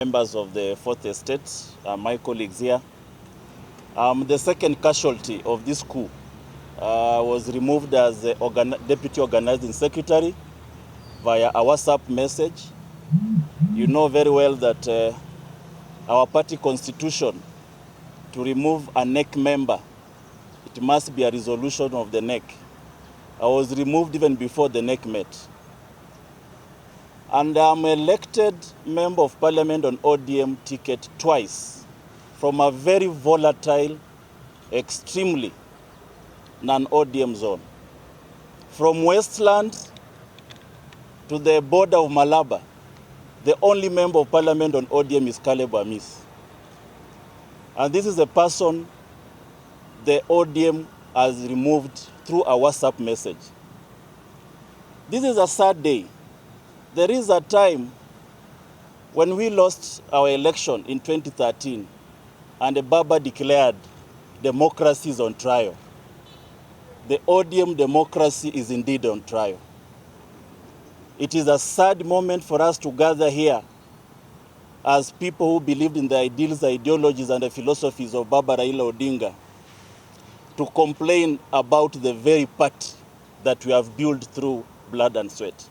Members of the Fourth Estate, my colleagues here. The second casualty of this coup was removed as the Deputy Organizing Secretary via a WhatsApp message. You know very well that our party constitution, to remove a NEC member, it must be a resolution of the NEC. I was removed even before the NEC met. And I'm elected member of parliament on ODM ticket twice from a very volatile, extremely non-ODM zone. From Westland to the border of Malaba, the only member of parliament on ODM is Caleb Amisi. And this is a person the ODM has removed through a WhatsApp message. This is a sad day. There is a time when we lost our election in 2013 and the Baba declared democracy is on trial. The ODM democracy is indeed on trial. It is a sad moment for us to gather here as people who believed in the ideals, the ideologies and the philosophies of Baba Raila Odinga to complain about the very party that we have built through blood and sweat.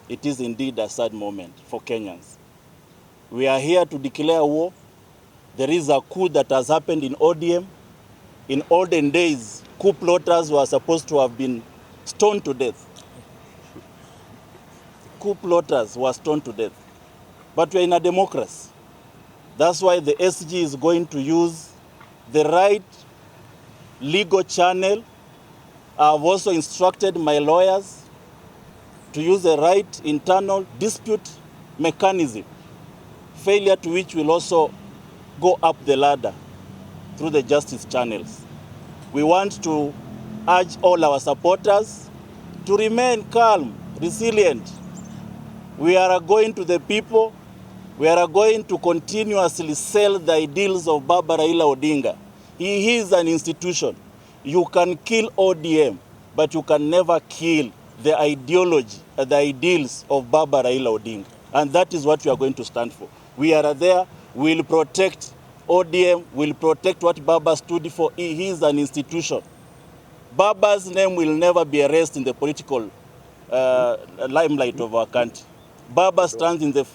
It is indeed a sad moment for Kenyans. We are here to declare war. There is a coup that has happened in ODM. In olden days, coup plotters were supposed to have been stoned to death. Coup plotters were stoned to death. But we are in a democracy. That's why the SG is going to use the right legal channel. I have also instructed my lawyers to use the right internal dispute mechanism, failure to which will also go up the ladder through the justice channels. We want to urge all our supporters to remain calm, resilient. We are going to the people. We are going to continuously sell the ideals of Baba Raila Odinga. He is an institution. You can kill ODM, but you can never kill the ideology, the ideals of Baba Raila Odinga. And that is what we are going to stand for. We are there, we will protect ODM, we will protect what Baba stood for. He is an institution. Baba's name will never be erased in the political limelight of our country. Baba stands in the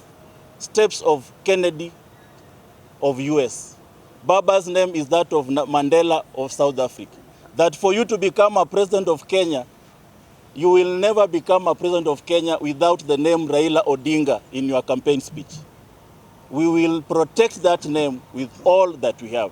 steps of Kennedy of US. Baba's name is that of Mandela of South Africa. That for you to become a president of Kenya, you will never become a president of Kenya without the name Raila Odinga in your campaign speech. We will protect that name with all that we have.